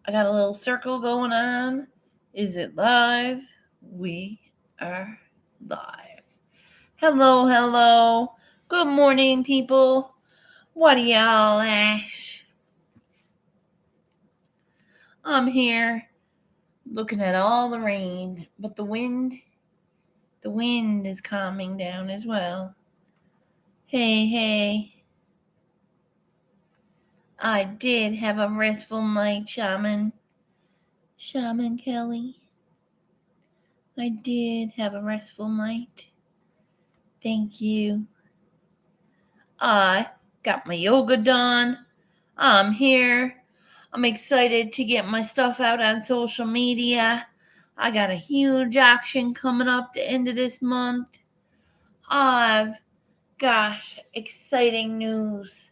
I got a little circle going on. Is it live? We are live. Hello, hello. Good morning, people. What do y'all ash? I'm here looking at all the rain, but the wind is calming down as well. Hey, hey. I did have a restful night, Shaman. Shaman Kelly. I did have a restful night. Thank you. I got my yoga done. I'm here. I'm excited to get my stuff out on social media. I got a huge auction coming up the end of this month. I've got exciting news.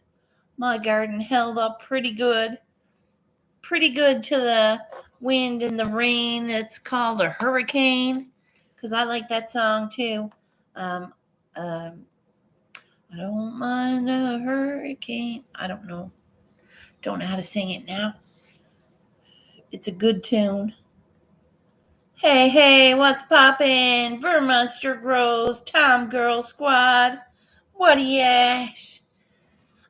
My garden held up pretty good to the wind and the rain. It's called a hurricane because I like that song too. Um, um, I don't mind a hurricane. I don't know how to sing it now. It's a good tune. Hey, hey, what's poppin'? Vermonster Grows, Tom Girl Squad. What do you ask?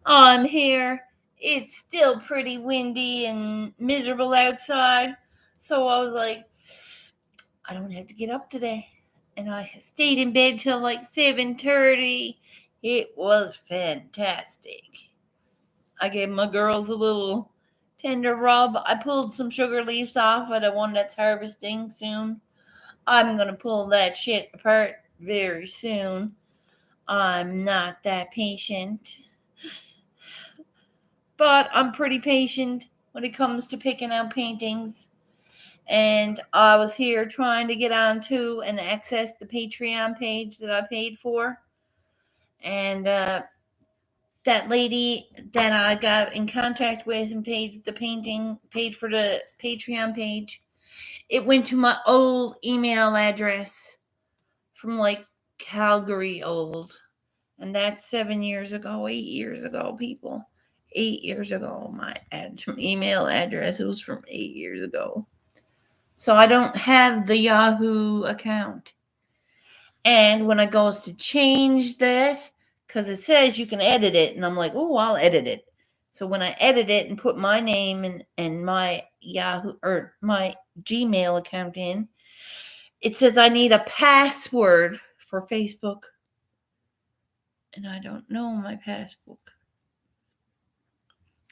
I'm here. It's still pretty windy and miserable outside. So I was like, I don't have to get up today. And I stayed in bed till like 7:30. It was fantastic. I gave my girls a little tender rub. I pulled some sugar leaves off of the one that's harvesting soon. I'm going to pull that shit apart very soon. I'm not that patient. But I'm pretty patient when it comes to picking out paintings. And I was here trying to get onto and access the Patreon page that I paid for. And that lady that I got in contact with and paid for the Patreon page, it went to my old email address from like Calgary old. And that's 7 years ago, 8 years ago, people. 8 years ago, my email address was from 8 years ago. So I don't have the Yahoo account. And when I goes to change that, because it says you can edit it, and I'm like, oh, I'll edit it. So when I edit it and put my name and my Yahoo or my Gmail account in, it says I need a password for Facebook. And I don't know my passbook.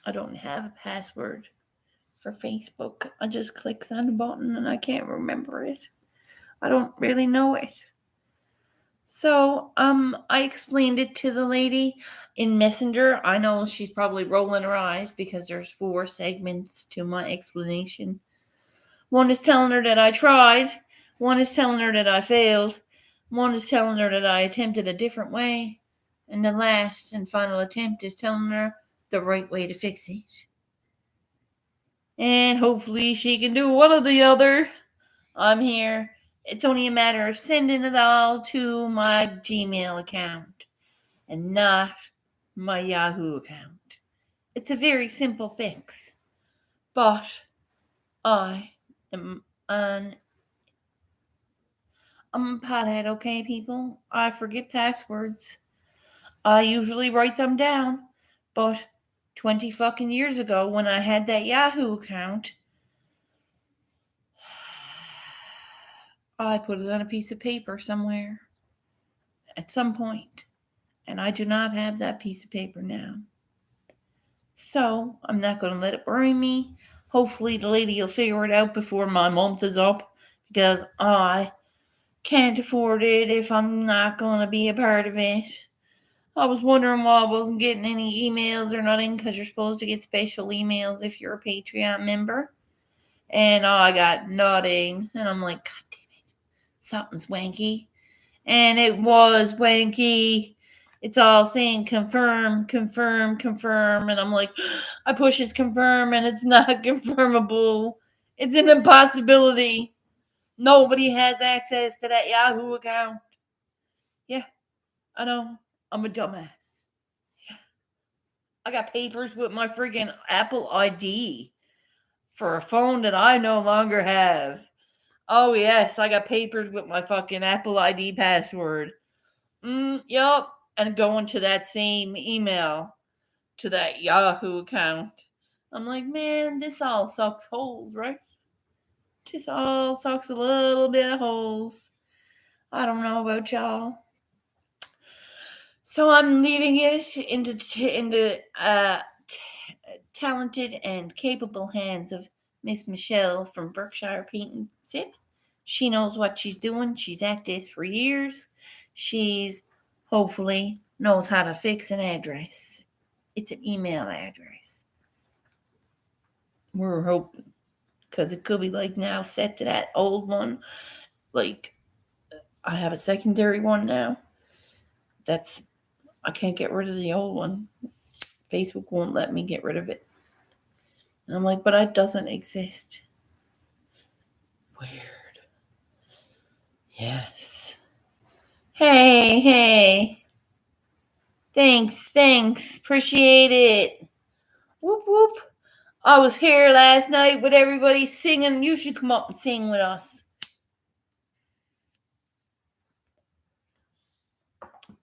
I don't have a password for Facebook. I just clicks on the button and I can't remember it. I don't really know it. So, I explained it to the lady in Messenger. I know she's probably rolling her eyes because there's 4 segments to my explanation. One is telling her that I tried. One is telling her that I failed. One is telling her that I attempted a different way. And the last and final attempt is telling her the right way to fix it. And hopefully she can do one or the other. I'm here. It's only a matter of sending it all to my Gmail account and not my Yahoo account. It's a very simple fix. But I am on. I'm a pothead, okay, people? I forget passwords. I usually write them down. But 20 fucking years ago, when I had that Yahoo account, I put it on a piece of paper somewhere at some point, and I do not have that piece of paper now. So I'm not going to let it worry me. Hopefully, the lady will figure it out before my month is up because I can't afford it if I'm not going to be a part of it. I was wondering why I wasn't getting any emails or nothing because you're supposed to get special emails if you're a Patreon member. And I got nothing. And I'm like, God damn it. Something's wanky. And it was wanky. It's all saying confirm, confirm, confirm. And I'm like, I pushes confirm and it's not confirmable. It's an impossibility. Nobody has access to that Yahoo account. Yeah, I know. I'm a dumbass. Yeah. I got papers with my friggin' Apple ID for a phone that I no longer have. Oh, yes, I got papers with my fucking Apple ID password. Yup. And going to that same email, to that Yahoo account. I'm like, man, this all sucks holes, right? This all sucks a little bit of holes. I don't know about y'all. So I'm leaving it into talented and capable hands of Miss Michelle from Berkshire Paint and Sip. She knows what she's doing. She's at this for years. She's hopefully knows how to fix an address. It's an email address. We're hoping, because it could be like now set to that old one. Like I have a secondary one now. I can't get rid of the old one. Facebook won't let me get rid of it. And I'm like, but it doesn't exist. Weird. Yes. Hey. Thanks. Appreciate it. Whoop, whoop. I was here last night with everybody singing. You should come up and sing with us.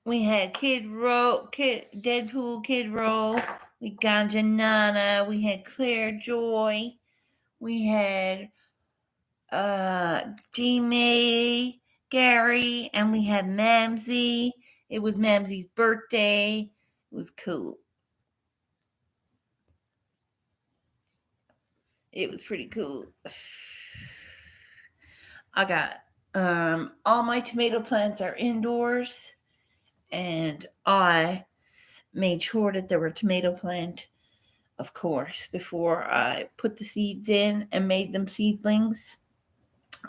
We had Deadpool Kid Roll. We got Janana. We had Claire Joy. We had G-May, Gary, and we had Mamsie. It was Mamsie's birthday. It was cool. It was pretty cool. I got all my tomato plants are indoors, and I made sure that there were tomato plant, of course, before I put the seeds in and made them seedlings.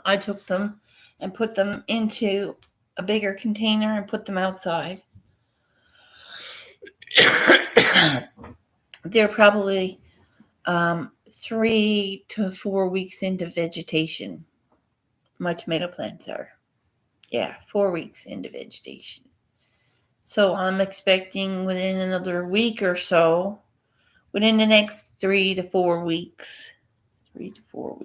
I took them and put them into a bigger container and put them outside. They're probably 3 to 4 weeks into vegetation. My tomato plants are. Yeah, 4 weeks into vegetation. So I'm expecting within another week or so, within the next 3 to 4 weeks, 3 to 4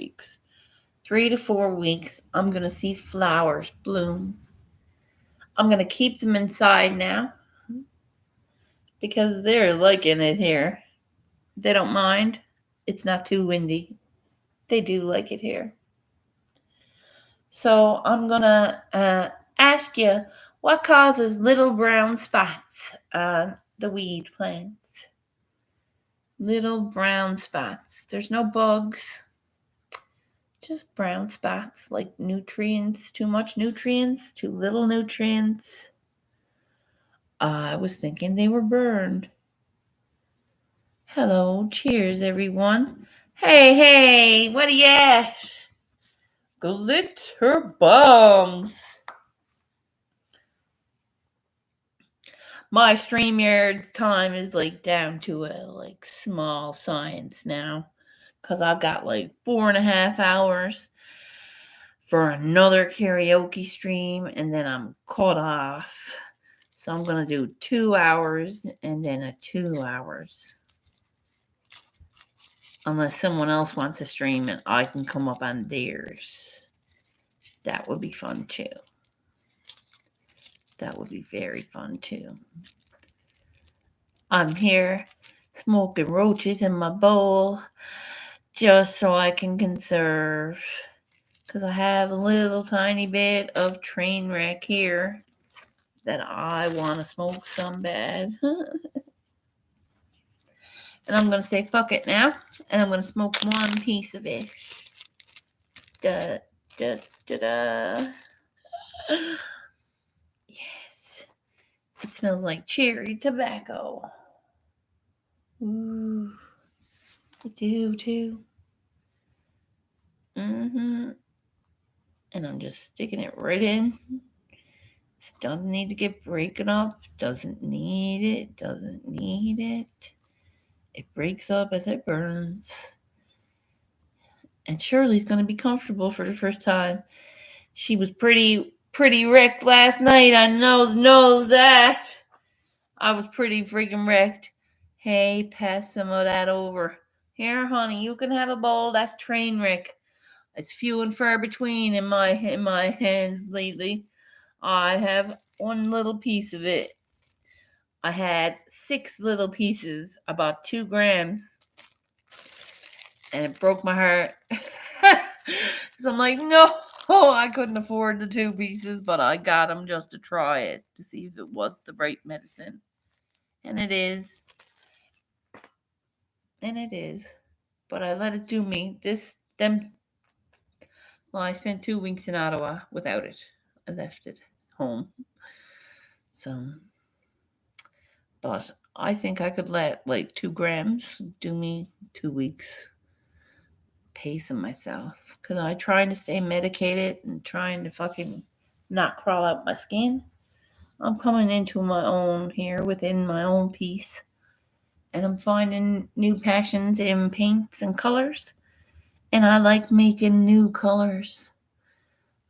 weeks, I'm going to see flowers bloom. I'm going to keep them inside now because they're liking it here. They don't mind. It's not too windy. They do like it here. So I'm going to ask you, what causes little brown spots on the weed plants? Little brown spots. There's no bugs. Just brown spots, like nutrients, too much nutrients, too little nutrients. I was thinking they were burned. Hello, cheers, everyone. Hey, what are you at? Glitter bombs. My StreamYard time is like down to a like small science now, because I've got like 4.5 hours for another karaoke stream, and then I'm caught off. So I'm going to do 2 hours and then a 2 hours. Unless someone else wants to stream and I can come up on theirs. That would be fun too. That would be very fun too. I'm here smoking roaches in my bowl just so I can conserve. Because I have a little tiny bit of train wreck here that I want to smoke some bad. And I'm going to say fuck it now. And I'm going to smoke one piece of it. Da, da, da, da. Yes. It smells like cherry tobacco. Ooh. I do too. And I'm just sticking it right in. This doesn't need to get broken up. Doesn't need it. It breaks up as it burns. And Shirley's going to be comfortable for the first time. She was pretty wrecked last night. I knows that. I was pretty freaking wrecked. Hey, pass some of that over. Here, honey, you can have a bowl. That's train wreck. It's few and far between in my hands lately. I have one little piece of it. I had 6 little pieces, about 2 grams, and it broke my heart. So I'm like, no, I couldn't afford the 2 pieces, but I got them just to try it to see if it was the right medicine. And it is. And it is. But I let it do me. Well, I spent 2 weeks in Ottawa without it. I left it home. So, but I think I could let like 2 grams do me 2 weeks. Pacing myself. Because I trying to stay medicated and trying to fucking not crawl out my skin. I'm coming into my own here within my own peace. And I'm finding new passions in paints and colors. And I like making new colors.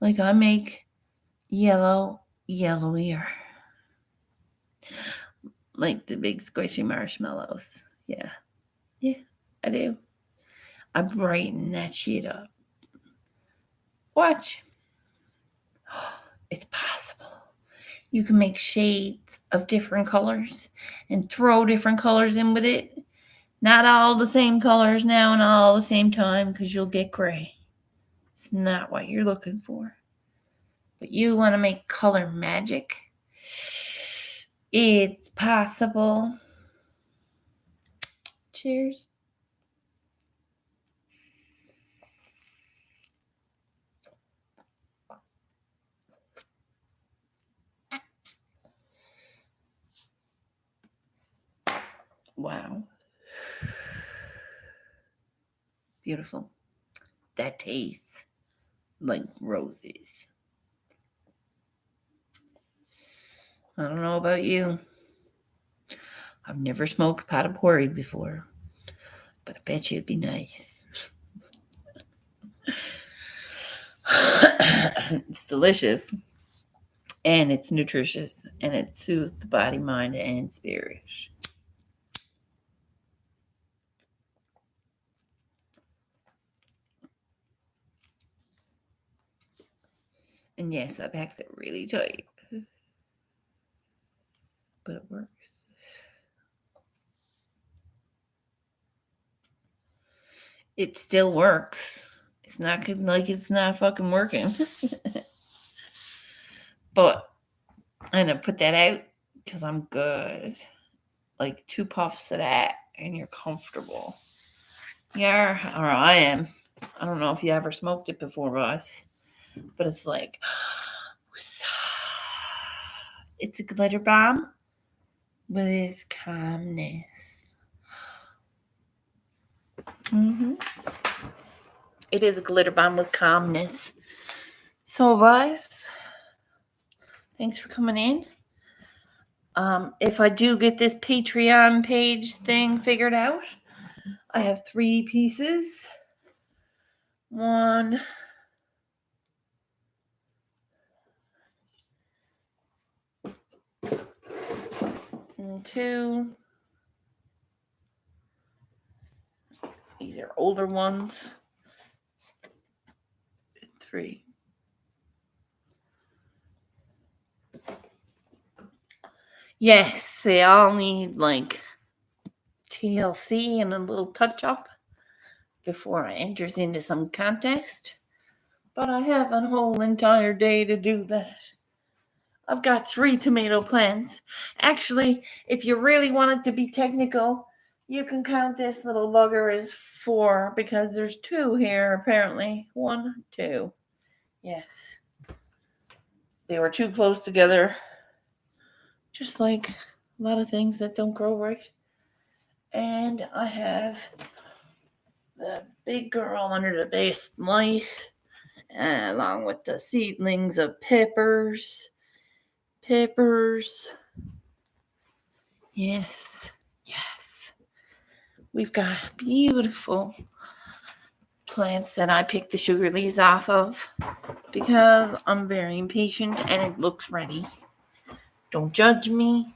Like I make yellowier. Like the big squishy marshmallows. Yeah, I do. I brighten that shit up. Watch. It's possible. You can make shades of different colors and throw different colors in with it. Not all the same colors now and all the same time because you'll get gray. It's not what you're looking for. But you want to make color magic. It's possible. Cheers. Wow. Beautiful. That tastes like roses. I don't know about you. I've never smoked pot of porridge before, but I bet you it'd be nice. It's delicious, and it's nutritious, and it soothes the body, mind, and spirit. And yes, I packed it really tight, but it works. It still works. It's not like it's not fucking working. But I'm gonna put that out because I'm good. Like 2 puffs of that, and you're comfortable. Yeah, or I am. I don't know if you ever smoked it before, but it's like, it's a glitter bomb with calmness. It is a glitter bomb with calmness. So, guys, thanks for coming in. If I do get this Patreon page thing figured out, I have 3 pieces. 1, 2. These are older ones. 3. Yes, they all need like TLC and a little touch up before it enters into some context. But I have a whole entire day to do that. I've got 3 tomato plants. Actually, if you really want it to be technical, you can count this little bugger as 4 because there's 2 here apparently. 1, 2. Yes. They were too close together. Just like a lot of things that don't grow right. And I have the big girl under the base light, along with the seedlings of peppers. Yes. We've got beautiful plants that I pick the sugar leaves off of because I'm very impatient and it looks ready. Don't judge me.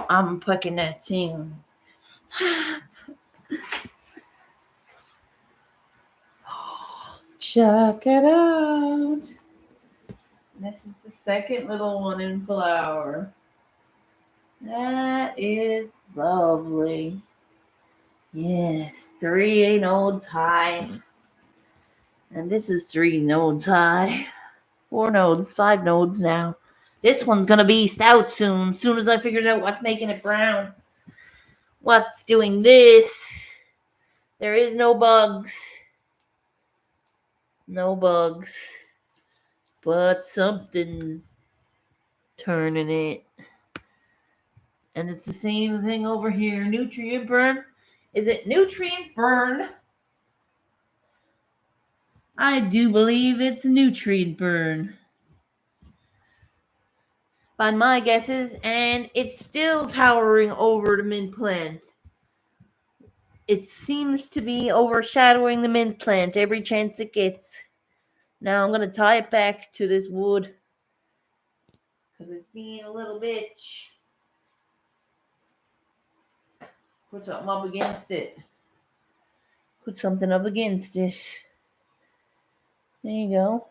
I'm picking that soon. Check it out. This is the second little one in flower. That is lovely. Yes, 3 nodes high. And this is 3 nodes high. 4 nodes, 5 nodes now. This one's gonna be stout soon as I figure out what's making it brown. What's doing this? There is no bugs. No bugs. But something's turning it. And it's the same thing over here. Nutrient burn. Is it nutrient burn? I do believe it's a nutrient burn. By my guesses, and it's still towering over the mint plant. It seems to be overshadowing the mint plant every chance it gets. Now I'm going to tie it back to this wood because it's being a little bitch. Put something up against it. Put something up against it. There you go.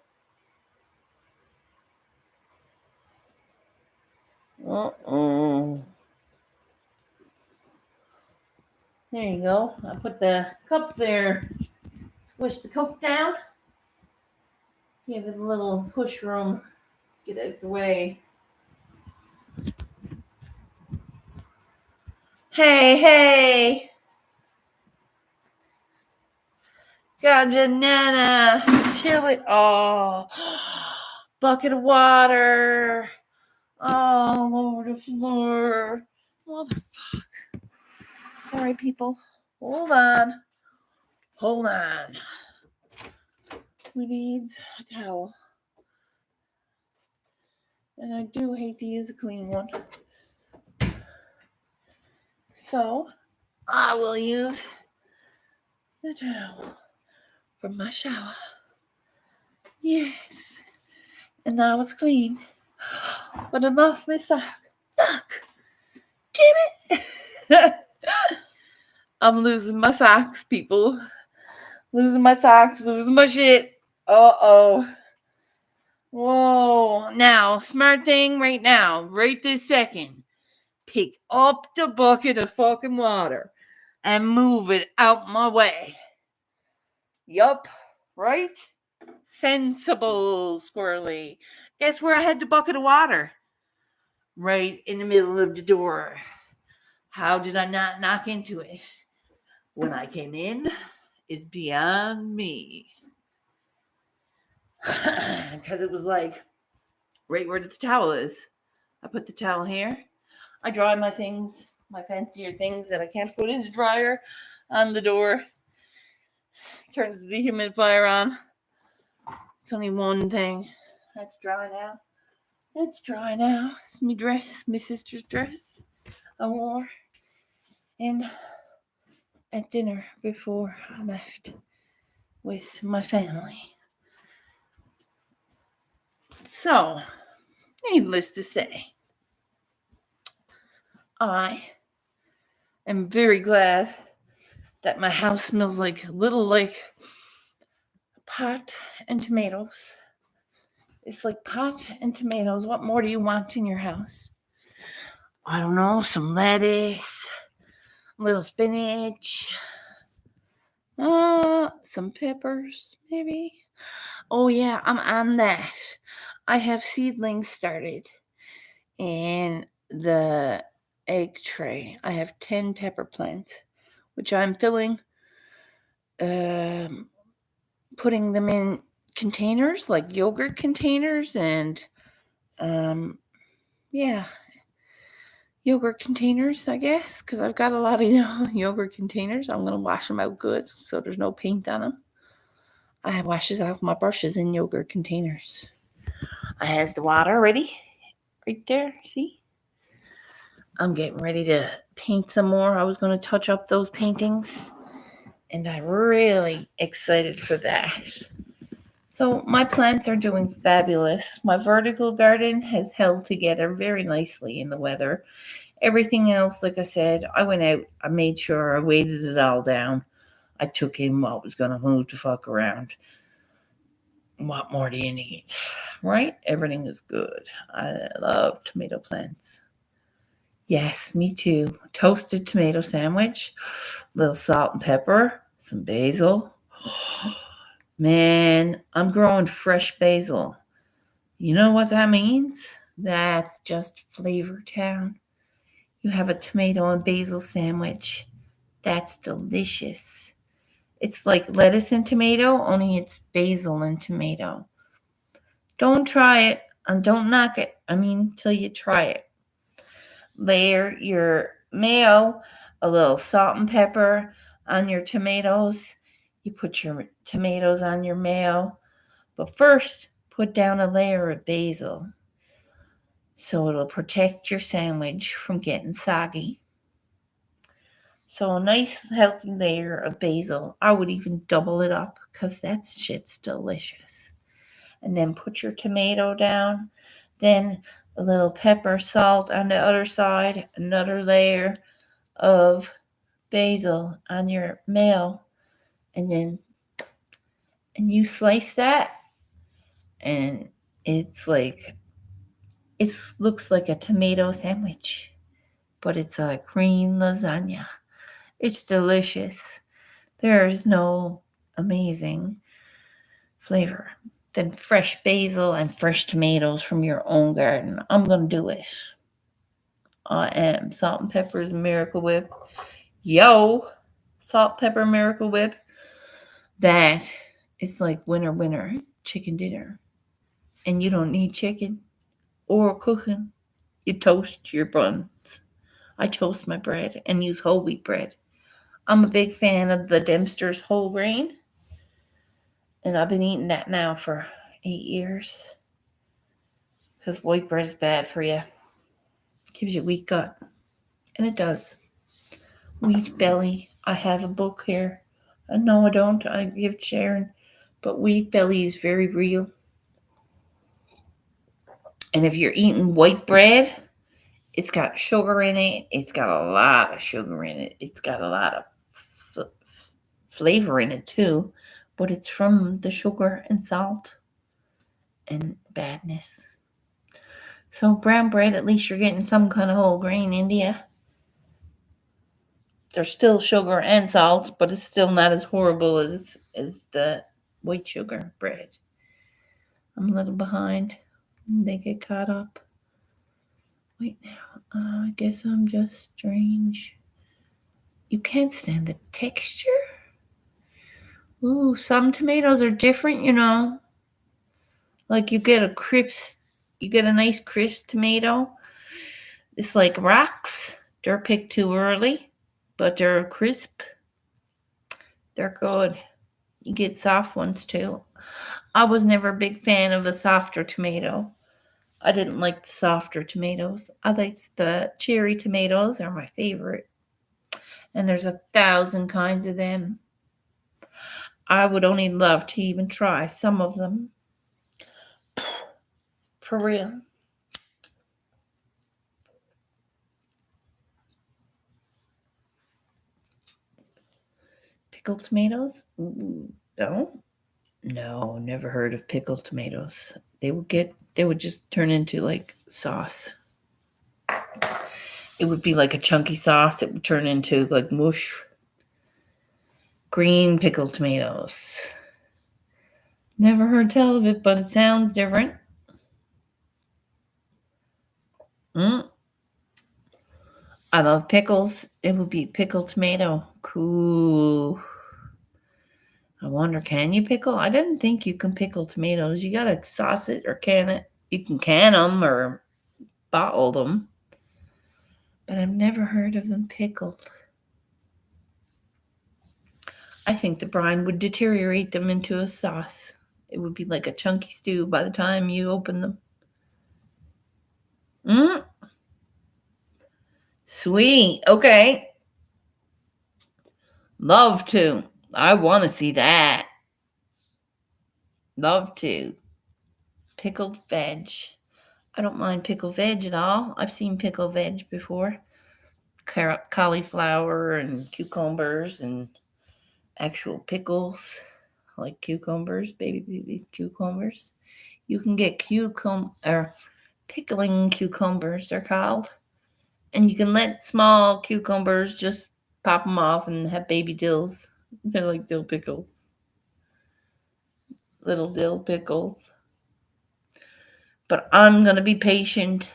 Uh-oh. There you go. I put the cup there. Squish the cup down. Give it a little push room. Get out the way. Hey. Ganja Nana. Chill it all. Bucket of water. All over the floor. Motherfuck. All right, people. Hold on. We need a towel. And I do hate to use a clean one. So, I will use the towel from my shower. Yes. And now it's clean. But I lost my sock. Fuck. Damn it. I'm losing my socks, people. Losing my socks, losing my shit. Uh-oh. Whoa. Now, smart thing right now, right this second. Pick up the bucket of fucking water and move it out my way. Yup. Right? Sensible, squirrely. Guess where I had the bucket of water? Right in the middle of the door. How did I not knock into it? When I came in is beyond me. Because it was like right where the towel is. I put the towel here. I dry my things, my fancier things that I can't put in the dryer on the door. Turns the humidifier on. It's only one thing. That's dry now. It's dry now. It's my dress, my sister's dress I wore in at dinner before I left with my family. So, needless to say, I am very glad that my house smells like pot and tomatoes. It's like pot and tomatoes. What more do you want in your house? I don't know, some lettuce, a little spinach, some peppers, maybe. Oh yeah, I'm on that. I have seedlings started in the egg tray. I have 10 pepper plants, which I'm filling, putting them in containers, like yogurt containers, and yogurt containers, I guess, because I've got a lot of yogurt containers. I'm going to wash them out good so there's no paint on them. I washes out my brushes in yogurt containers. I has the water ready right there, see? I'm getting ready to paint some more. I was going to touch up those paintings, and I'm really excited for that. So my plants are doing fabulous. My vertical garden has held together very nicely in the weather. Everything else, like I said, I went out, I made sure I weighted it all down. I took in what was going to move the fuck around. What more do you need? Right? Everything is good. I love tomato plants. Yes, me too. Toasted tomato sandwich, a little salt and pepper, some basil. Man, I'm growing fresh basil. You know what that means? That's just Flavor Town. You have a tomato and basil sandwich. That's delicious. It's like lettuce and tomato, only it's basil and tomato. Don't try it and don't knock it. Till you try it. Layer your mayo, a little salt and pepper on your tomatoes. You put your tomatoes on your mayo, but first put down a layer of basil so it'll protect your sandwich from getting soggy. So a nice healthy layer of basil. I would even double it up because that shit's delicious. And then put your tomato down. Then a little pepper, salt on the other side. Another layer of basil on your mayo. And you slice that. And it looks like a tomato sandwich. But it's a green lasagna. It's delicious. There's no amazing flavor than fresh basil and fresh tomatoes from your own garden. I'm going to do it. I am Salt and Pepper's Miracle Whip. Yo, Salt, Pepper, Miracle Whip. That is like winner chicken dinner. And you don't need chicken or cooking. You toast your buns. I toast my bread and use whole wheat bread. I'm a big fan of the Dempster's whole grain. And I've been eating that now for 8 years. Because white bread is bad for you. Gives you weak gut. And it does. Wheat belly. I have a book here. No, I don't. I give Sharon. But wheat belly is very real. And if you're eating white bread, it's got sugar in it. It's got a lot of sugar in it. It's got a lot of flavor in it too. But it's from the sugar and salt and badness. So brown bread, at least you're getting some kind of whole grain, India. There's still sugar and salt, but it's still not as horrible as the white sugar bread. I'm a little behind. They get caught up. Wait now. I guess I'm just strange. You can't stand the texture? Ooh, some tomatoes are different, Like you get a nice crisp tomato. It's like rocks. They're picked too early, but they're crisp. They're good. You get soft ones too. I was never a big fan of a softer tomato. I didn't like the softer tomatoes. I liked the cherry tomatoes. They're my favorite. And there's 1,000 kinds of them. I would only love to even try some of them. For real. Pickled tomatoes? No. No, never heard of pickled tomatoes. They would just turn into like sauce. It would be like a chunky sauce. It would turn into like mush. Green pickled tomatoes. Never heard tell of it, but it sounds different. I love pickles. It would be pickled tomato. Cool. I wonder, can you pickle? I didn't think you can pickle tomatoes. You gotta sauce it or can it. You can can them or bottle them. But I've never heard of them pickled. I think the brine would deteriorate them into a sauce. It would be like a chunky stew by the time you open them. Sweet. Okay. Love to. I want to see that. Love to. Pickled veg. I don't mind pickled veg at all. I've seen pickled veg before. Cauliflower and cucumbers and actual pickles. like cucumbers, baby cucumbers. You can get pickling cucumbers, they're called. And you can let small cucumbers just pop them off and have baby dills. They're like dill pickles. Little dill pickles. But I'm going to be patient.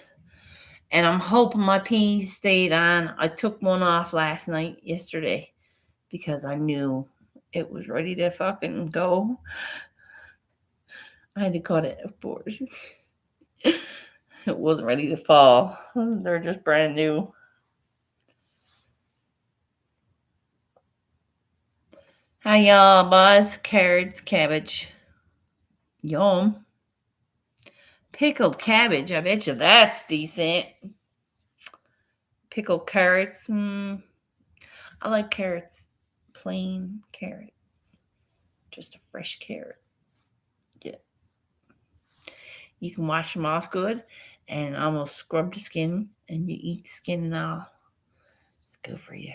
And I'm hoping my peas stayed on. I took one off yesterday, because I knew it was ready to fucking go. I had to cut it, of course. It wasn't ready to fall. They're just brand new. Hi, y'all, boys. Carrots, cabbage. Yum. Pickled cabbage. I bet you that's decent. Pickled carrots. I like carrots. Plain carrots. Just a fresh carrot. Yeah. You can wash them off good and almost scrub the skin, and you eat the skin and all. It's good for you.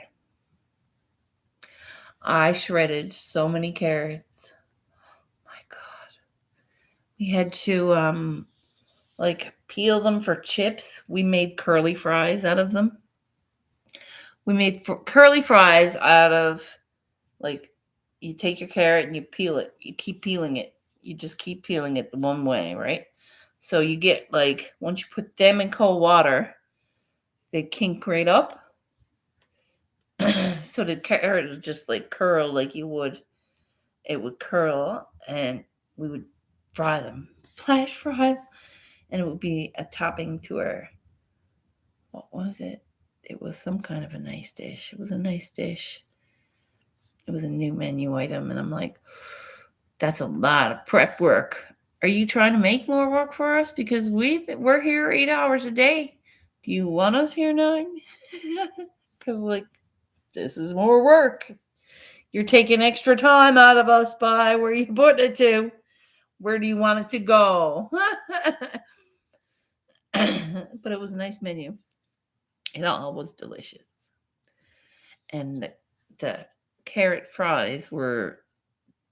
I shredded so many carrots. My God. We had to peel them for chips. We made curly fries out of them. We made curly fries out of, you take your carrot and you peel it. You keep peeling it. You just keep peeling it the one way, right? So you get, once you put them in cold water, they kink right up. So the carrot would just curl like you would. It would curl, and we would fry them, flash fry, and it would be a topping to our. What was it? It was some kind of a nice dish. It was a nice dish. It was a new menu item, and I'm like, that's a lot of prep work. Are you trying to make more work for us? Because we're here 8 hours a day. Do you want us here 9? Because this is more work. You're taking extra time out of us by where you put it to. Where do you want it to go? But it was a nice menu. It all was delicious. And the carrot fries were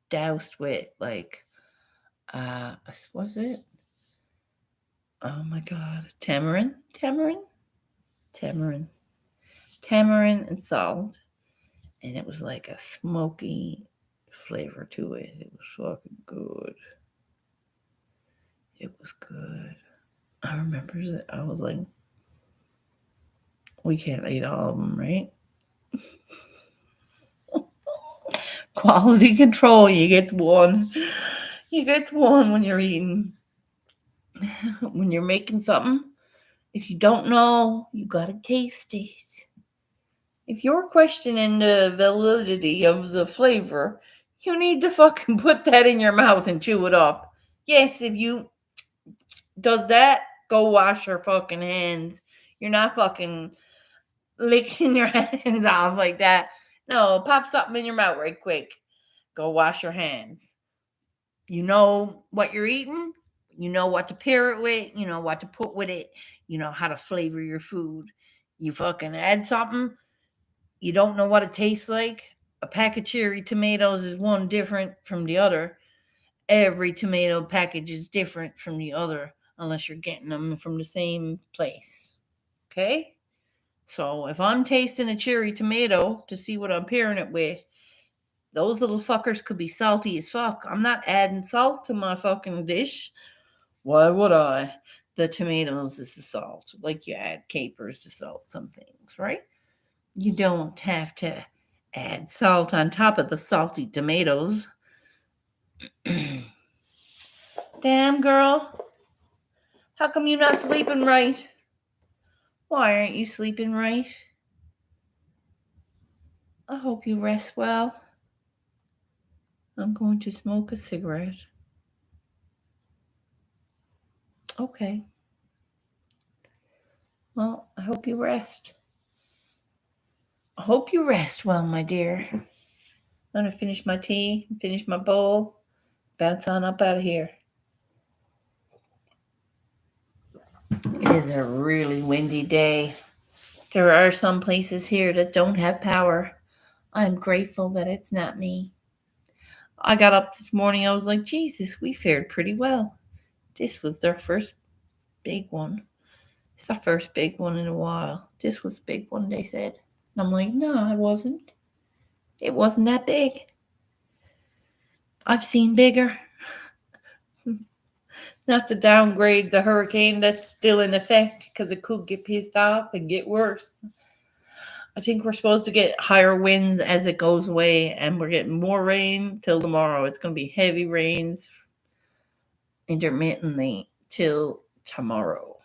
doused with was it? Oh my God. Tamarind and salt. And it was like a smoky flavor to it. It was fucking good. It was good. I remember that I was like, we can't eat all of them, right? Quality control. You get one. You get one when you're eating. When you're making something, if you don't know, you gotta taste it. If you're questioning the validity of the flavor, you need to fucking put that in your mouth and chew it up. Yes, if you does that, go wash your fucking hands. You're not fucking licking your hands off like that. No, pop something in your mouth right quick. Go wash your hands. You know what you're eating. You know what to pair it with. You know what to put with it. You know how to flavor your food. You fucking add something. You don't know what it tastes like. A pack of cherry tomatoes is one different from the other. Every tomato package is different from the other, unless you're getting them from the same place. Okay? So if I'm tasting a cherry tomato to see what I'm pairing it with, those little fuckers could be salty as fuck. I'm not adding salt to my fucking dish. Why would I? The tomatoes is the salt. Like you add capers to salt some things, right? You don't have to add salt on top of the salty tomatoes. Damn, girl. How come you're not sleeping right? Why aren't you sleeping right? I hope you rest well. I'm going to smoke a cigarette. Okay. Well, I hope you rest. I hope you rest well, my dear. I'm going to finish my tea, finish my bowl, bounce on up out of here. It is a really windy day. There are some places here that don't have power. I'm grateful that it's not me. I got up this morning. I was like, Jesus, we fared pretty well. This was their first big one. It's the first big one in a while. This was a big one, they said. And I'm like, no, it wasn't. It wasn't that big. I've seen bigger. Not to downgrade the hurricane that's still in effect, because it could get pissed off and get worse. I think we're supposed to get higher winds as it goes away, and we're getting more rain till tomorrow. It's going to be heavy rains intermittently till tomorrow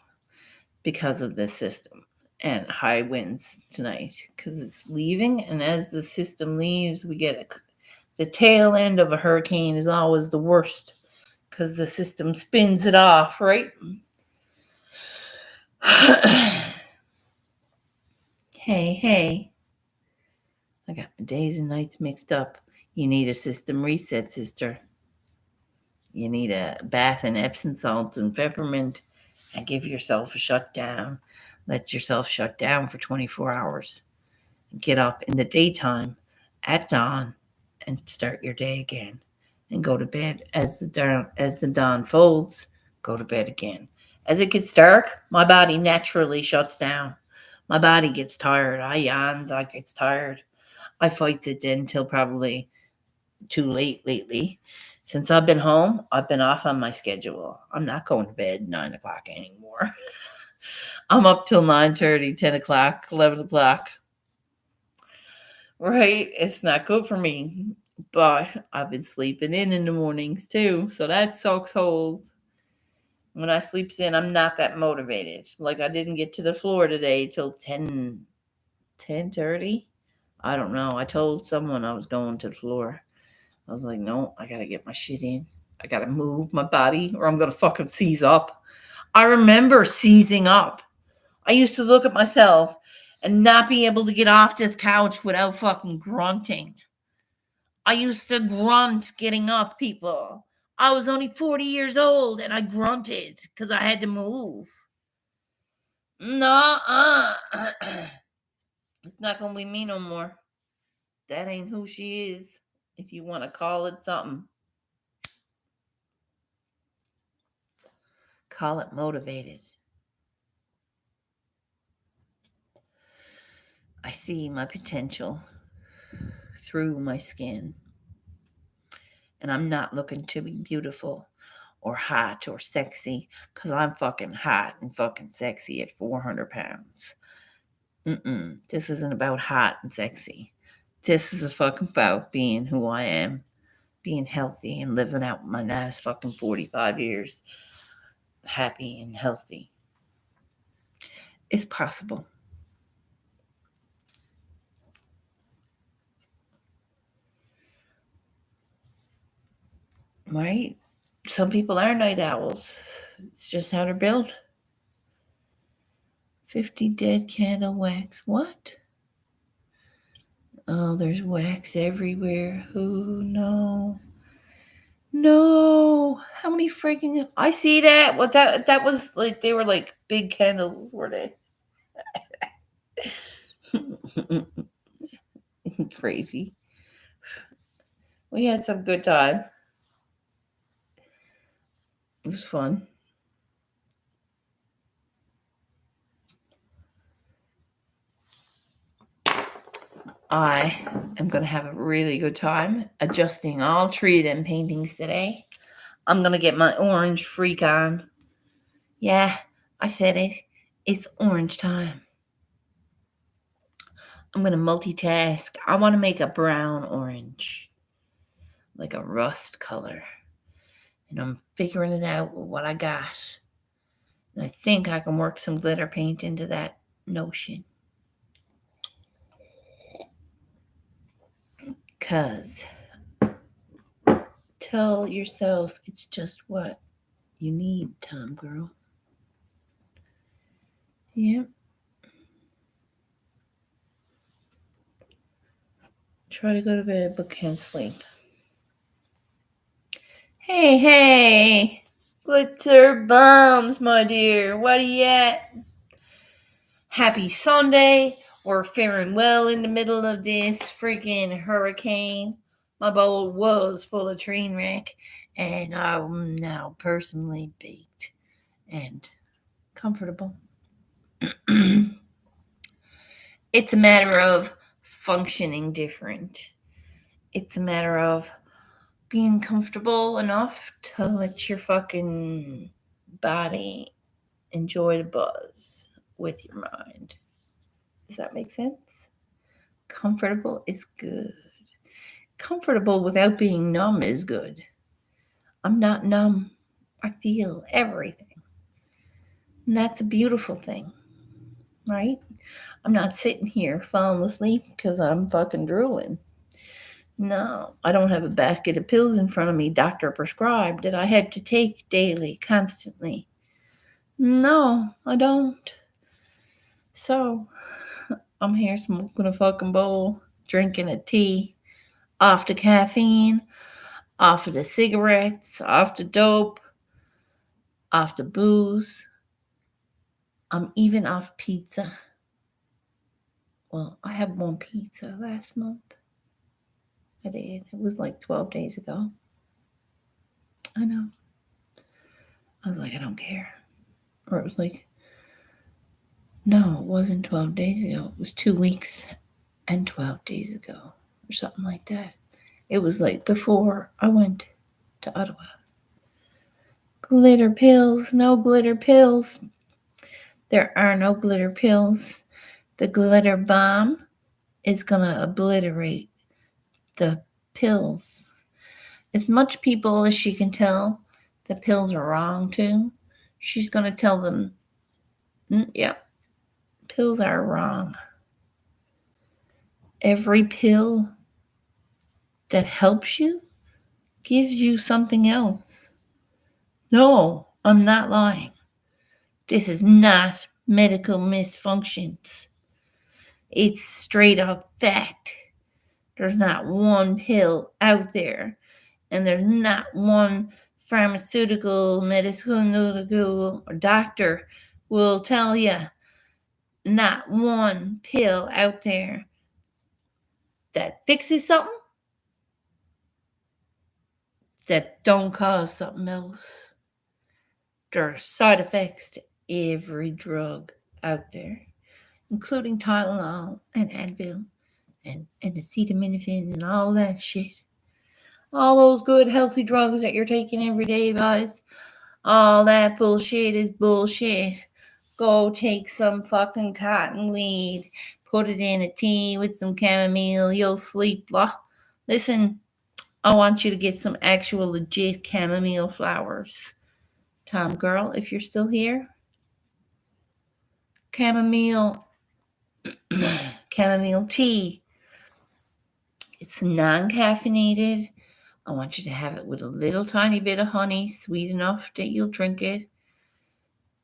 because of this system, and high winds tonight because it's leaving. And as the system leaves, we get the tail end of a hurricane is always the worst because the system spins it off, right? Hey. I got my days and nights mixed up. You need a system reset, sister. You need a bath in Epsom salts and peppermint and give yourself a shutdown. Let yourself shut down for 24 hours. Get up in the daytime at dawn and start your day again. And go to bed as the dawn folds. Go to bed again. As it gets dark, my body naturally shuts down. My body gets tired. I yawn. I get tired. I fight it until probably too late lately. Since I've been home, I've been off on my schedule. I'm not going to bed 9 o'clock anymore. I'm up till 9:30, 10 o'clock, 11 o'clock. Right? It's not good for me. But I've been sleeping in the mornings too. So that sucks holes. When I sleeps in, I'm not that motivated. Like I didn't get to the floor today till 10:30. I don't know. I told someone I was going to the floor. I was like, no, I got to get my shit in. I got to move my body or I'm going to fucking seize up. I remember seizing up. I used to look at myself and not be able to get off this couch without fucking grunting. I used to grunt getting up, people. I was only 40 years old and I grunted because I had to move. No, it's not going to be me no more. That ain't who she is, if you want to call it something. Call it motivated. I see my potential through my skin. And I'm not looking to be beautiful or hot or sexy because I'm fucking hot and fucking sexy at 400 pounds. This isn't about hot and sexy. This is fucking about being who I am, being healthy and living out my last fucking 45 years happy and healthy. It's possible. Right? Some people are night owls. It's just how they're built. 50 dead candle wax. What? Oh, there's wax everywhere. Oh, no. No. How many freaking... I see that. What that was like, they were like big candles, were they? Crazy. We had some good time. It was fun. I am going to have a really good time adjusting all three of them paintings today. I'm going to get my orange freak on. Yeah, I said it. It's orange time. I'm going to multitask. I want to make a brown orange, like a rust color. And I'm figuring it out with what I got. And I think I can work some glitter paint into that notion. Because tell yourself it's just what you need, Tom girl. Yep. Try to go to bed but can't sleep. Hey. Glitter bombs, my dear. What are you at? Happy Sunday. We're faring well in the middle of this freaking hurricane. My bowl was full of train wreck, and I'm now personally baked and comfortable. It's a matter of functioning different. It's a matter of being comfortable enough to let your fucking body enjoy the buzz with your mind. Does that make sense? Comfortable is good. Comfortable without being numb is good. I'm not numb. I feel everything. And that's a beautiful thing, right? I'm not sitting here falling asleep because I'm fucking drooling. No, I don't have a basket of pills in front of me, doctor prescribed, that I have to take daily, constantly. No, I don't. So, I'm here smoking a fucking bowl, drinking a tea, off the caffeine, off of the cigarettes, off the dope, off the booze. I'm even off pizza. Well, I had one pizza last month. I did. It was like 12 days ago. I know. I was like, I don't care. Or it was like, no, it wasn't 12 days ago. It was 2 weeks and 12 days ago, or something like that. It was like before I went to Ottawa. Glitter pills, no glitter pills. There are no glitter pills. The glitter bomb is gonna obliterate the pills. As much people as she can tell the pills are wrong to, she's gonna tell them, yeah, pills are wrong. Every pill that helps you gives you something else. No, I'm not lying. This is not medical misfunctions. It's straight up fact. There's not one pill out there, and there's not one pharmaceutical, medical, or doctor will tell you not one pill out there that fixes something that don't cause something else. There are side effects to every drug out there, including Tylenol and Advil and acetaminophen and all that shit. All those good healthy drugs that you're taking every day, guys. All that bullshit is bullshit. Go take some fucking cottonweed, put it in a tea with some chamomile, you'll sleep. Listen, I want you to get some actual legit chamomile flowers. Tom Girl, if you're still here, chamomile tea. It's non-caffeinated. I want you to have it with a little tiny bit of honey, sweet enough that you'll drink it.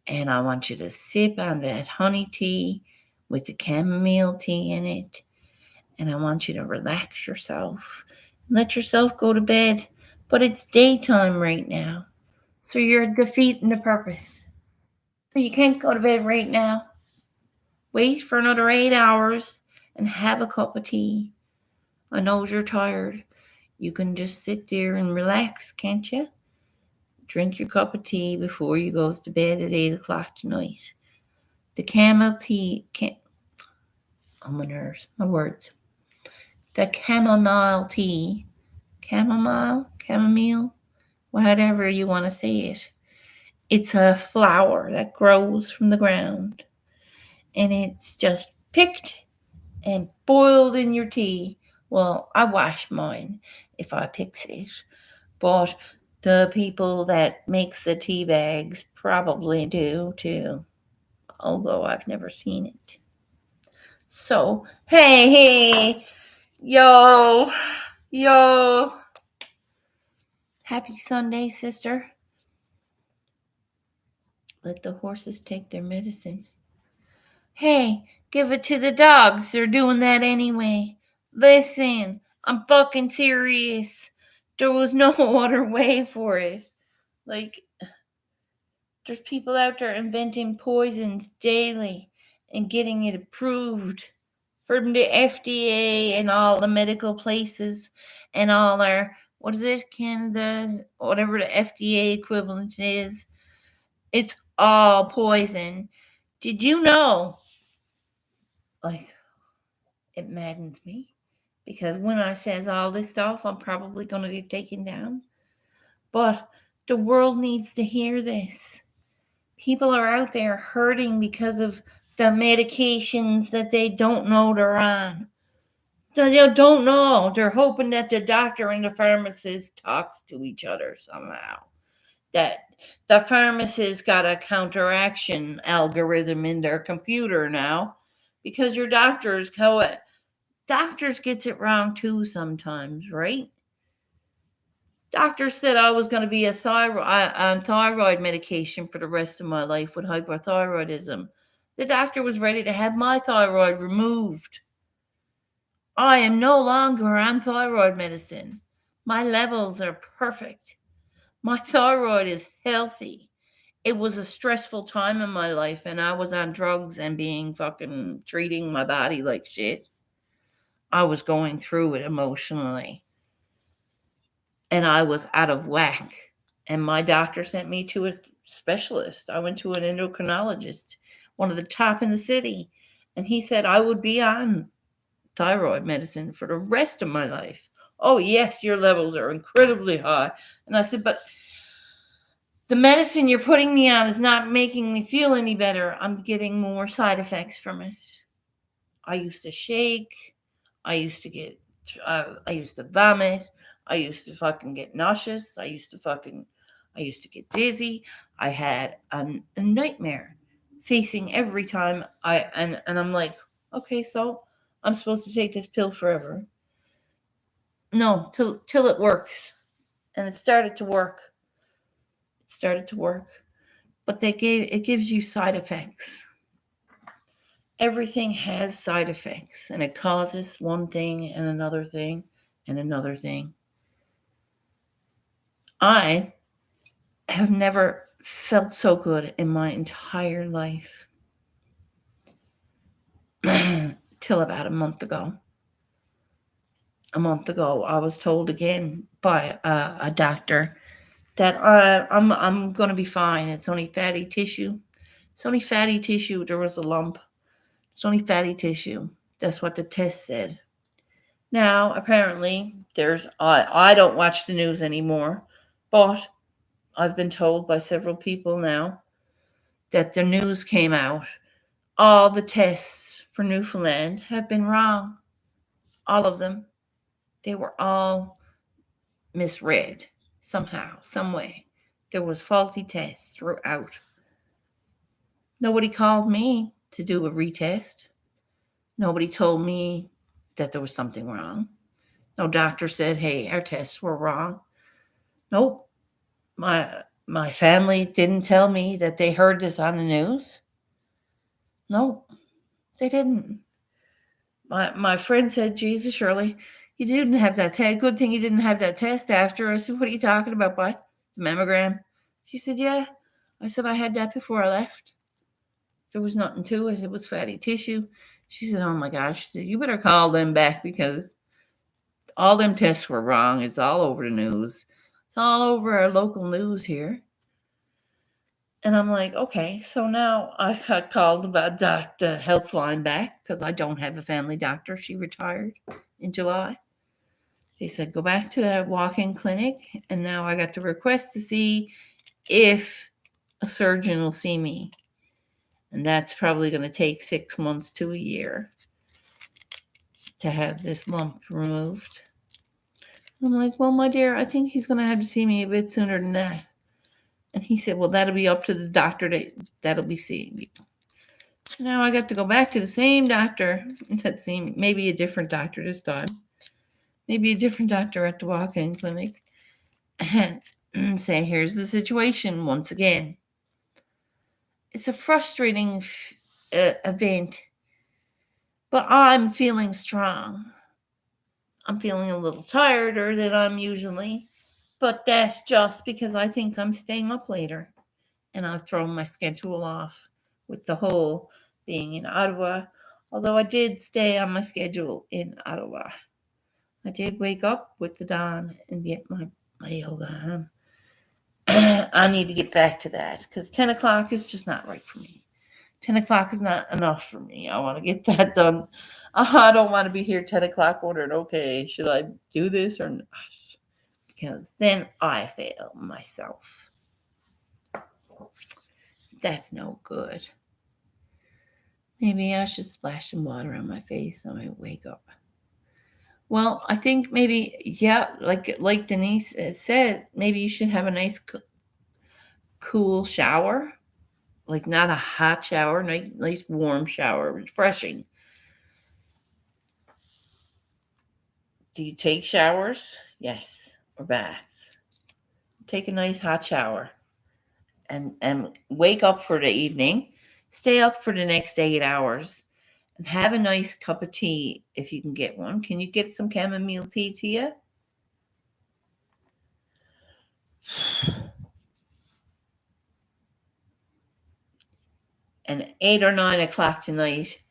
And I want you to sip on that honey tea with the chamomile tea in it. And I want you to relax yourself. Let yourself go to bed. But it's daytime right now. So you're defeating the purpose. So you can't go to bed right now. Wait for another 8 hours and have a cup of tea. I know you're tired. You can just sit there and relax, can't you? Drink your cup of tea before you go to bed at 8 o'clock tonight. The chamomile tea, oh my nerves, my words. The chamomile tea, chamomile, whatever you want to say it. It's a flower that grows from the ground. And it's just picked and boiled in your tea. Well, I wash mine if I picks it. But the people that makes the tea bags probably do too. Although I've never seen it. So, hey, yo. Happy Sunday, sister. Let the horses take their medicine. Hey, give it to the dogs. They're doing that anyway. Listen, I'm fucking serious. There was no other way for it. Like, there's people out there inventing poisons daily and getting it approved from the FDA and all the medical places and all our, what is it, Canada, whatever the FDA equivalent is. It's all poison. Did you know? Like, it maddens me because when I says all this stuff, I'm probably going to get taken down. But the world needs to hear this. People are out there hurting because of the medications that they don't know they're on. They don't know. They're hoping that the doctor and the pharmacist talks to each other somehow. That the pharmacist got a counteraction algorithm in their computer now, because your doctors gets it wrong too sometimes, right? Doctor said I was going to be on thyroid medication for the rest of my life with hypothyroidism. The doctor was ready to have my thyroid removed. I am no longer on thyroid medicine. My levels are perfect. My thyroid is healthy. It was a stressful time in my life, and I was on drugs and being fucking treating my body like shit. I was going through it emotionally, and I was out of whack. And my doctor sent me to a specialist. I went to an endocrinologist, one of the top in the city, and he said I would be on thyroid medicine for the rest of my life. Oh, yes, your levels are incredibly high. And I said, but the medicine you're putting me on is not making me feel any better. I'm getting more side effects from it. I used to shake. I used to vomit. I used to fucking get nauseous. I used to get dizzy. I had a nightmare facing every time and I'm like, okay, so I'm supposed to take this pill forever. No, till it works. And it started to work. But it gives you side effects. Everything has side effects, and it causes one thing and another thing and another thing. I have never felt so good in my entire life till about a month ago. A month ago, I was told again by a doctor that I'm going to be fine. It's only fatty tissue. It's only fatty tissue. There was a lump. It's only fatty tissue. That's what the test said. Now, apparently, I don't watch the news anymore, but I've been told by several people now that the news came out. All the tests for Newfoundland have been wrong. All of them. They were all misread somehow, some way. There was faulty tests throughout. Nobody called me to do a retest. Nobody told me that there was something wrong. No doctor said, hey, our tests were wrong. Nope. My family didn't tell me that they heard this on the news. No, they didn't. My friend said, Jesus, Shirley, you didn't have that test. Good thing you didn't have that test after. I said, what are you talking about, boy? The mammogram? She said, yeah. I said, I had that before I left. There was nothing to it. It was fatty tissue. She said, oh my gosh. She said, you better call them back because all them tests were wrong. It's all over the news. It's all over our local news here. And I'm like, okay, so now I got called about the health line back because I don't have a family doctor. She retired in July. They said, go back to that walk-in clinic. And now I got to request to see if a surgeon will see me. And that's probably going to take 6 months to a year to have this lump removed. I'm like, well, my dear, I think he's going to have to see me a bit sooner than that. And he said, well, that'll be up to the doctor that'll be seeing you. So now I got to go back to the same doctor. That seemed maybe a different doctor this time. Maybe a different doctor at the walk-in clinic. And say, here's the situation once again. It's a frustrating event. But I'm feeling strong. I'm feeling a little tireder than I'm usually. But that's just because I think I'm staying up later. And I've thrown my schedule off with the whole being in Ottawa. Although I did stay on my schedule in Ottawa. I did wake up with the dawn and get my yoga on. I need to get back to that because 10 o'clock is just not right for me. 10 o'clock is not enough for me. I want to get that done. I don't want to be here 10 o'clock wondering, okay, should I do this or not? Because then I fail myself. That's no good. Maybe I should splash some water on my face so I wake up. Well, I think maybe, yeah, like Denise said, maybe you should have a nice cool shower, like not a hot shower, nice warm shower, refreshing. Do you take showers? Yes, or baths. Take a nice hot shower and wake up for the evening. Stay up for the next 8 hours and have a nice cup of tea if you can get one. Can you get some chamomile tea to you? And 8 or 9 o'clock tonight,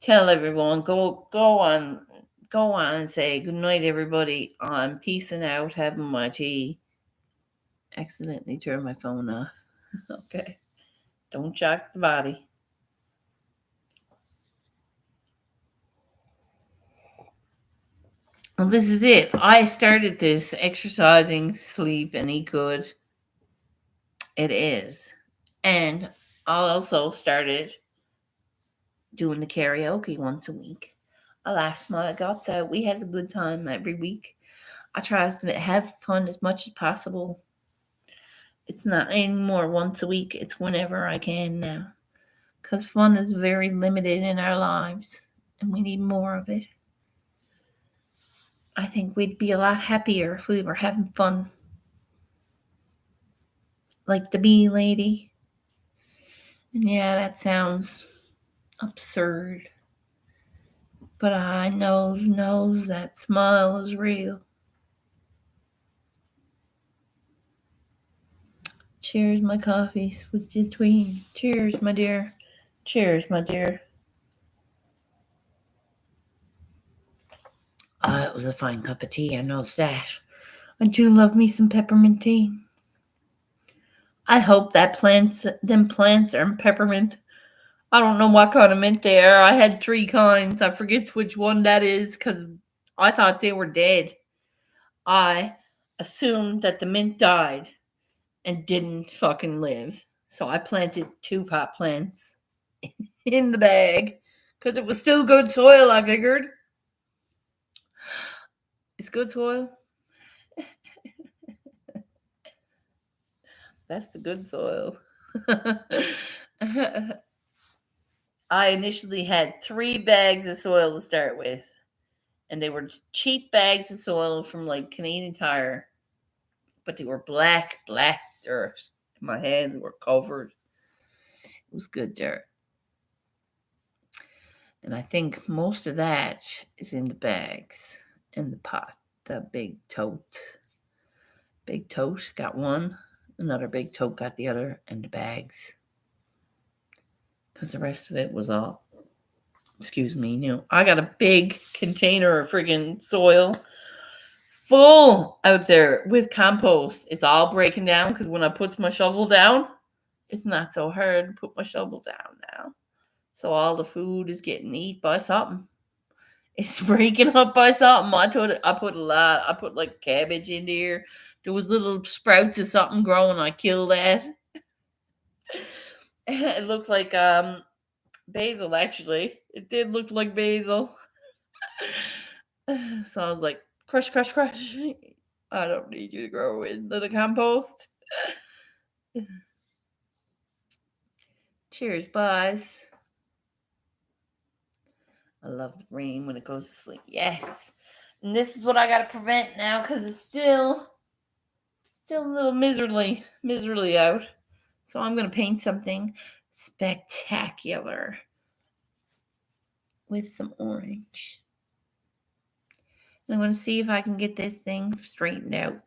tell everyone, go on and say good night, everybody. I'm peacing out, having my tea. Accidentally turned my phone off. Okay. Don't shock the body. Well, this is it. I started this exercising, sleep, and eat good. It is. And I also started doing the karaoke once a week. I laughed my guts out. We had a good time every week. I try to have fun as much as possible. It's not anymore once a week. It's whenever I can now. Because fun is very limited in our lives. And we need more of it. I think we'd be a lot happier if we were having fun. Like the bee lady. And yeah, that sounds absurd. But I knows that smile is real. Cheers, my coffee, switch between. Cheers, my dear. Cheers, my dear. It was a fine cup of tea, I know that. I do love me some peppermint tea. I hope that them plants are peppermint. I don't know what kind of mint they are. I had 3 kinds. I forget which one that is because I thought they were dead. I assumed that the mint died and didn't fucking live. So I planted 2 pot plants in the bag because it was still good soil, I figured. It's good soil. That's the good soil. I initially had 3 bags of soil to start with. And they were cheap bags of soil from like Canadian Tire. But they were black dirt. My hands were covered. It was good dirt. And I think most of that is in the bags in the pot. The big tote. Big tote got one. Another big tote got the other. And the bags. Because the rest of it was all, excuse me, I got a big container of friggin' soil full out there with compost. It's all breaking down because when I put my shovel down, it's not so hard to put my shovel down now. So all the food is getting eaten by something. It's breaking up by something. I put a lot. I put like cabbage in there. There was little sprouts of something growing. I killed that. It looked like basil, actually. It did look like basil. So I was like, crush. I don't need you to grow into the compost. Cheers, boys. I love the rain when it goes to sleep. Yes. And this is what I got to prevent now because it's still a little miserably out. So I'm going to paint something spectacular with some orange. I'm going to see if I can get this thing straightened out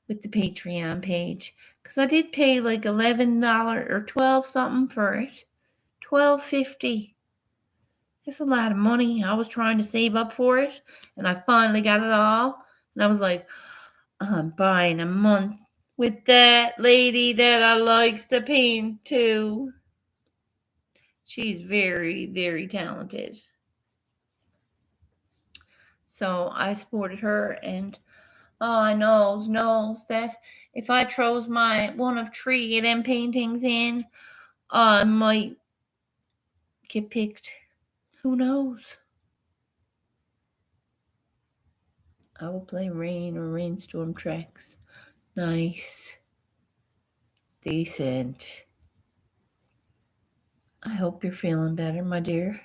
with the Patreon page. Because I did pay like $11 or $12 something for it. $12.50. It's a lot of money. I was trying to save up for it, and I finally got it all. And I was like, I'm buying a month with that lady that I likes to paint too. She's very, very talented. So I supported her, and I knows that if I chose my one of three of them paintings in, I might get picked. Who knows? I will play Rain or Rainstorm tracks. Nice. Decent. I hope you're feeling better, my dear.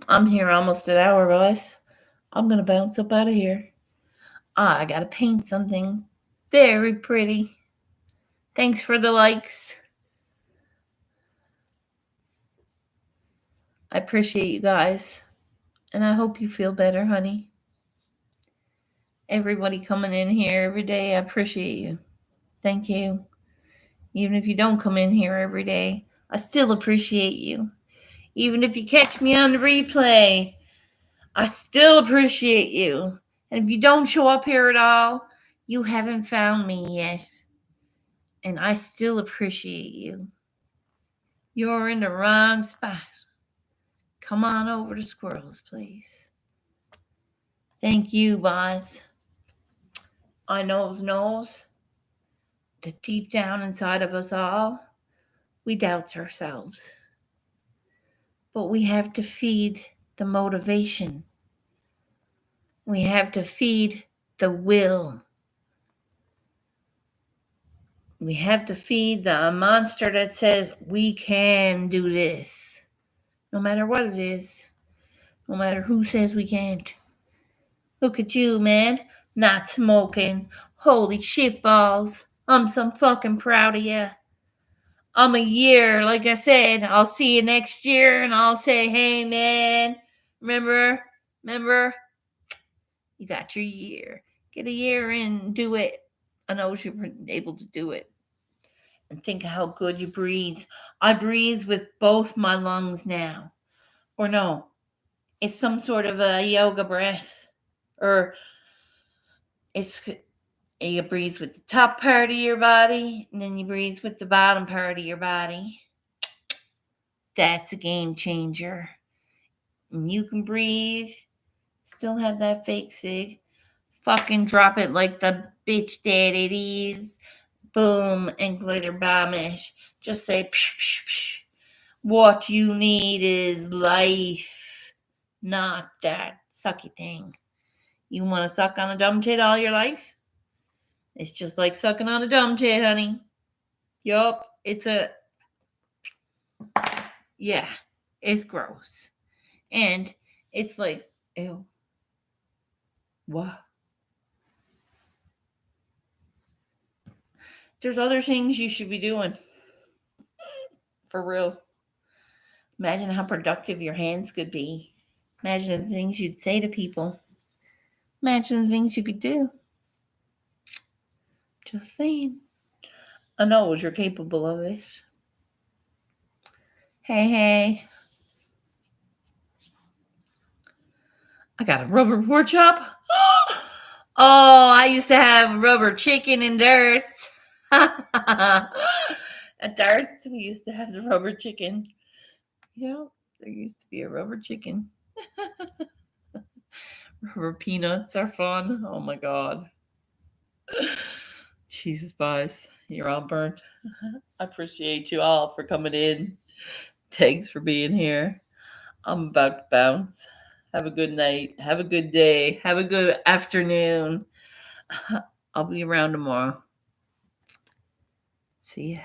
I'm here almost an hour, guys. I'm gonna bounce up out of here. I gotta paint something very pretty. Thanks for the likes. I appreciate you guys. And I hope you feel better, honey. Everybody coming in here every day, I appreciate you. Thank you. Even if you don't come in here every day, I still appreciate you. Even if you catch me on the replay, I still appreciate you. And if you don't show up here at all, you haven't found me yet. And I still appreciate you. You're in the wrong spot. Come on over to Squirrels, please. Thank you, boss. I knows that deep down inside of us all, we doubt ourselves. But we have to feed the motivation. We have to feed the will. We have to feed the monster that says we can do this. No matter what it is. No matter who says we can't. Look at you, man. Not smoking. Holy shit balls. I'm so fucking proud of you. I'm a year, like I said. I'll see you next year and I'll say, hey, man. Remember? You got your year. Get a year in, do it. I know you're able to do it. And think of how good you breathe. I breathe with both my lungs now. Or no, it's some sort of a yoga breath. Or you breathe with the top part of your body, and then you breathe with the bottom part of your body. That's a game changer. And you can breathe, still have that fake sig. Fucking drop it like the bitch that it is. Boom, and glitter bomb it. Just say, psh, psh, psh. What you need is life, not that sucky thing. You want to suck on a dumb tit all your life? It's just like sucking on a dumb tit, honey. Yup, yeah, it's gross. And it's like, ew. What? There's other things you should be doing. For real. Imagine how productive your hands could be. Imagine the things you'd say to people. Imagine the things you could do. Just saying. I know you're capable of it. Hey. I got a rubber pork chop. Oh, I used to have rubber chicken and darts. At darts, we used to have the rubber chicken. Yeah, there used to be a rubber chicken. Rubber peanuts are fun. Oh my god. Jesus, boys, you're all burnt. I appreciate you all for coming in. Thanks for being here. I'm about to bounce. Have a good night. Have a good day. Have a good afternoon. I'll be around tomorrow. See ya.